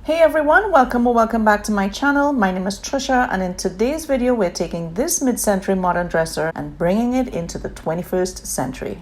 Hey everyone, welcome or welcome back to my channel. My name is Tricia, and in today's video we're taking this mid-century modern dresser and bringing it into the 21st century.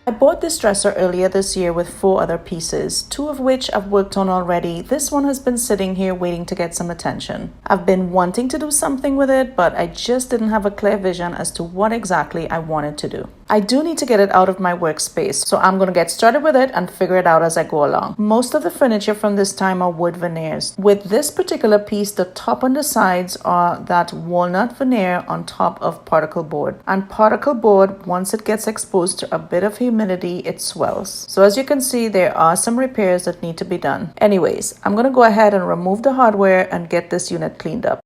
I bought this dresser earlier this year with 4 other pieces, 2 of which I've worked on already. This one has been sitting here waiting to get some attention. I've been wanting to do something with it, but I just didn't have a clear vision as to what exactly I wanted to do. I do need to get it out of my workspace, so I'm going to get started with it and figure it out as I go along. Most of the furniture from this time are wood veneers. With this particular piece, the top and the sides are that walnut veneer on top of particle board. And particle board, once it gets exposed to a bit of humidity, it swells. So as you can see, there are some repairs that need to be done. Anyways, I'm going to go ahead and remove the hardware and get this unit cleaned up.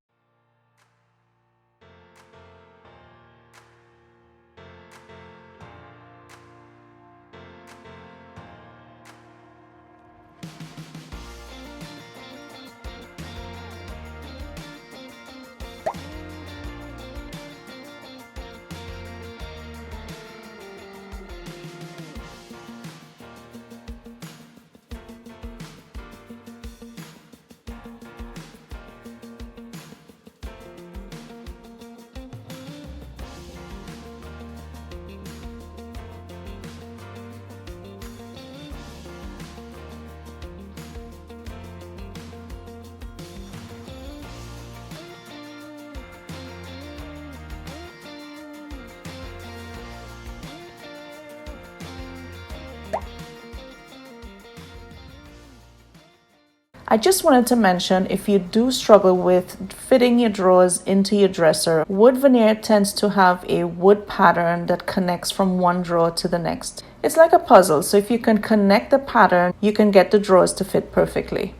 I just wanted to mention, if you do struggle with fitting your drawers into your dresser, wood veneer tends to have a wood pattern that connects from one drawer to the next. It's like a puzzle, so if you can connect the pattern, you can get the drawers to fit perfectly.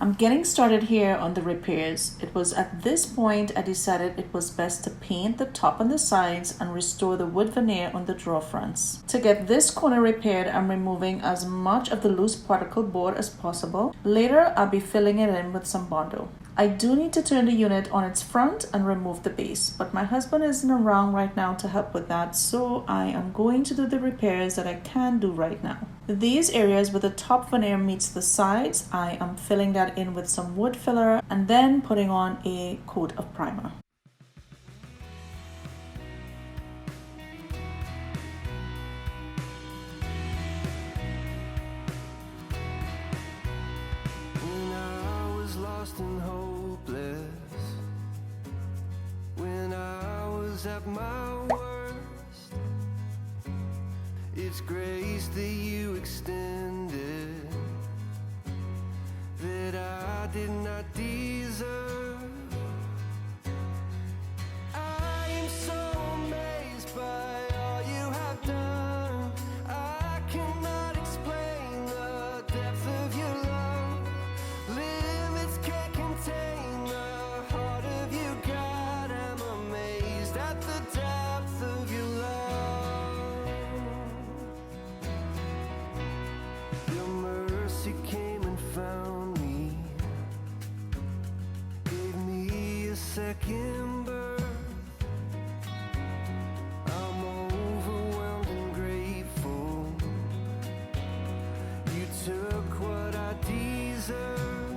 I'm getting started here on the repairs. It was at this point I decided it was best to paint the top and the sides and restore the wood veneer on the drawer fronts. To get this corner repaired, I'm removing as much of the loose particle board as possible. Later, I'll be filling it in with some Bondo. I do need to turn the unit on its front and remove the base, but my husband isn't around right now to help with that, so I am going to do the repairs that I can do right now. These areas where the top veneer meets the sides, I am filling that in with some wood filler and then putting on a coat of primer. When I was lost and hopeless, when I was at my worst, it's grace that you extended that I did not deserve. I am so amazed by all you have done. I cannot explain the depth of your love. Limits can't contain the heart of you, God. I'm amazed at the depth of your love. Your mercy came and found me, gave me a second birth. I'm overwhelmed and grateful. You took what I deserve.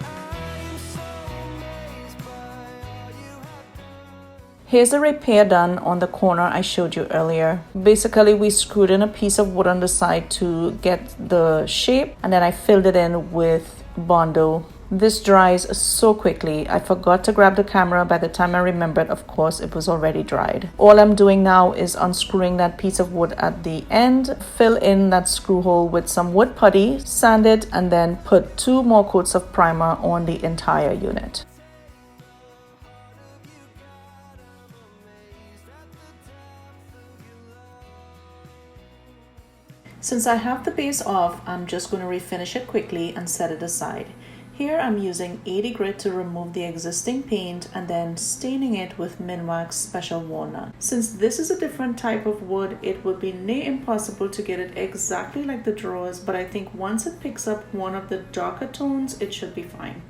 I am so amazed by all you have done. Here's the repair done on the corner I showed you earlier. Basically, we screwed in a piece of wood on the side to get the shape, and then I filled it in with Bondo. This dries so quickly. I forgot to grab the camera. By the time I remembered, of course, it was already dried. All I'm doing now is unscrewing that piece of wood at the end, fill in that screw hole with some wood putty, sand it, and then put 2 more coats of primer on the entire unit. Since I have the base off, I'm just going to refinish it quickly and set it aside. Here I'm using 80 grit to remove the existing paint and then staining it with Minwax Special Walnut. Since this is a different type of wood, it would be near impossible to get it exactly like the drawers, but I think once it picks up one of the darker tones, it should be fine.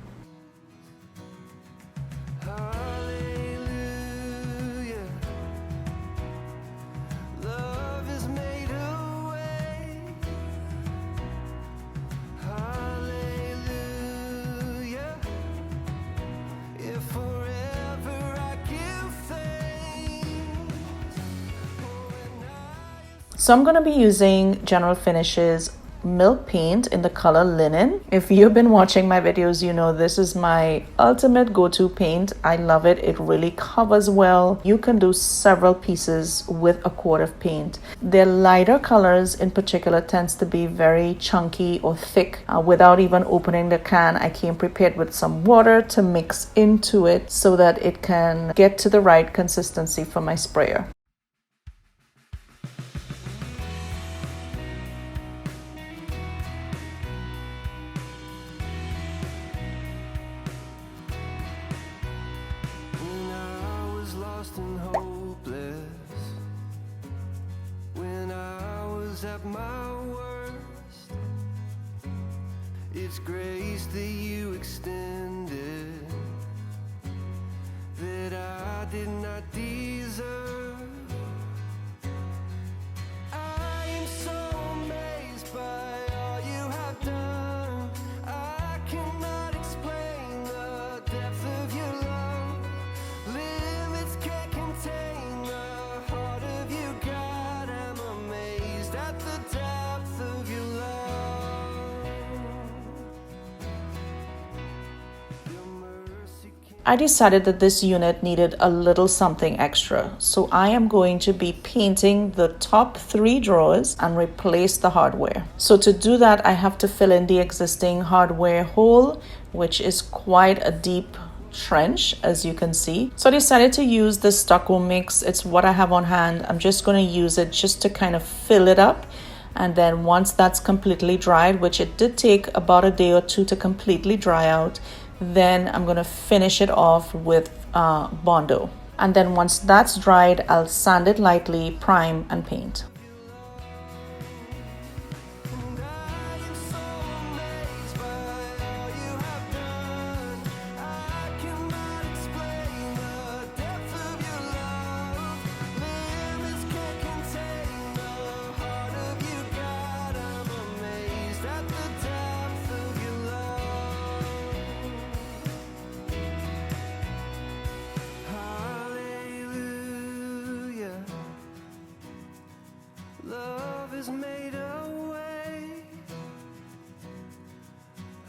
So I'm going to be using General Finishes milk paint in the color linen. If you've been watching my videos, you know this is my ultimate go-to paint. I love it. It really covers well. You can do several pieces with a quart of paint. Their lighter colors in particular tends to be very chunky or thick. Without even opening the can, I came prepared with some water to mix into it so that it can get to the right consistency for my sprayer. And hopeless, when I was at my worst, it's grace that you extended that I did not deserve. I am so amazed by all you have done. I cannot explain the depth of your love. Limits can't contain the heart of you, God. I'm amazed at the depth of your love. Your mercy I decided that this unit needed a little something extra, so I am going to be painting the top 3 drawers and replace the hardware. So to do that, I have to fill in the existing hardware hole, which is quite a deep trench, as you can see. So I decided to use this stucco mix. It's what I have on hand. I'm just going to use it just to kind of fill it up, and then once that's completely dried, which it did take about a day or two to completely dry out, then I'm going to finish it off with Bondo. And then once that's dried, I'll sand it lightly, prime, and paint. Love is made a way.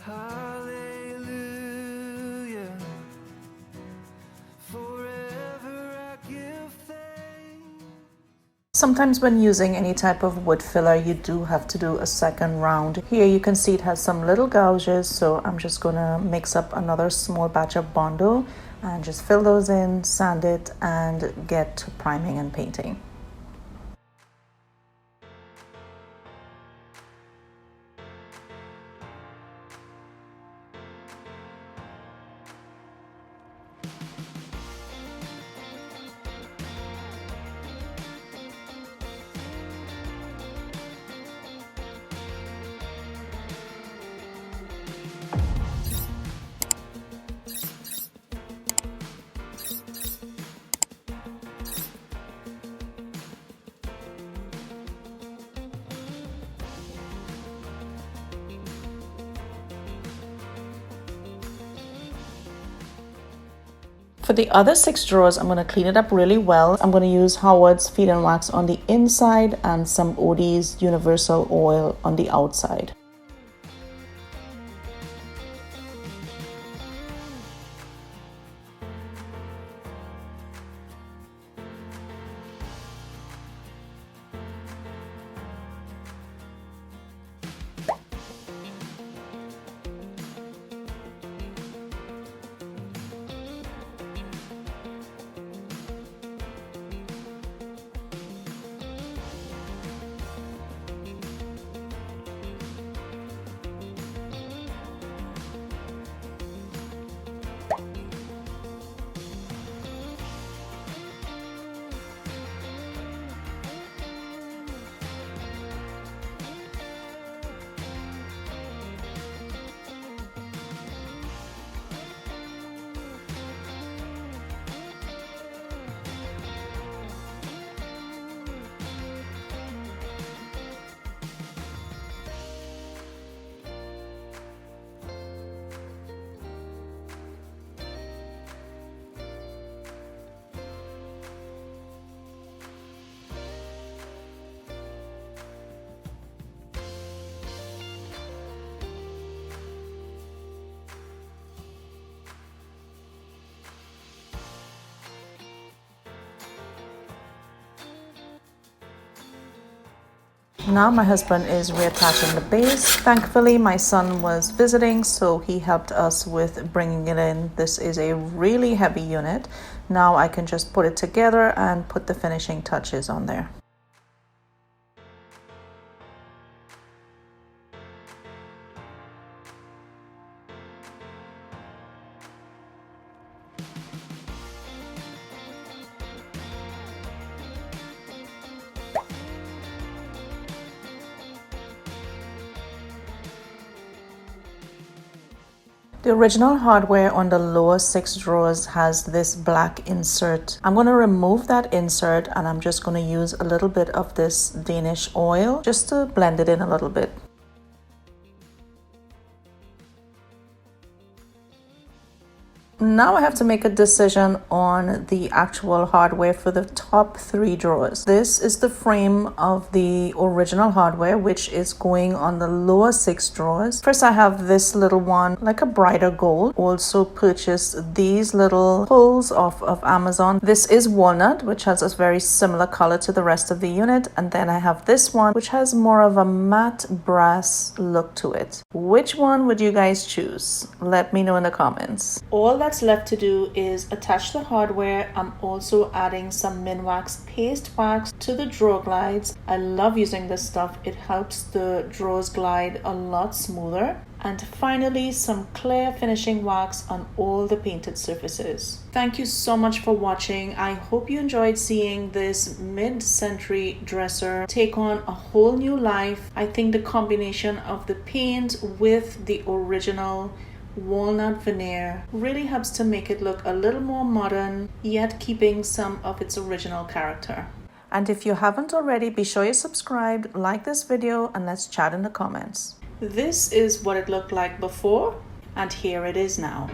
Hallelujah. Forever I give thanks. Sometimes when using any type of wood filler, you do have to do a second round. Here you can see it has some little gouges, so I'm just gonna mix up another small batch of Bondo and just fill those in, sand it, and get to priming and painting. For the other 6 drawers, I'm going to clean it up really well. I'm going to use Howard's Feed and Wax on the inside and some Odie's Universal Oil on the outside. Now my husband is reattaching the base. Thankfully, my son was visiting, so he helped us with bringing it in. This is a really heavy unit. Now I can just put it together and put the finishing touches on there. The original hardware on the lower 6 drawers has this black insert. I'm going to remove that insert and I'm just going to use a little bit of this Danish oil just to blend it in a little bit. Now I have to make a decision on the actual hardware for the top 3 drawers. This is the frame of the original hardware, which is going on the lower 6 drawers. First I have this little one, like a brighter gold. Also purchased these little pulls off of Amazon. This is walnut, which has a very similar color to the rest of the unit. And then I have this one, which has more of a matte brass look to it. Which one would you guys choose? Let me know in the comments. All that's left to do is attach the hardware. I'm also adding some Minwax paste wax to the drawer glides. I love using this stuff. It helps the drawers glide a lot smoother. And finally, some clear finishing wax on all the painted surfaces. Thank you so much for watching. I hope you enjoyed seeing this mid-century dresser take on a whole new life. I think the combination of the paint with the original walnut veneer really helps to make it look a little more modern, yet keeping some of its original character. And if you haven't already, be sure you subscribe, like this video, and let's chat in the comments. This is what it looked like before, and here it is now.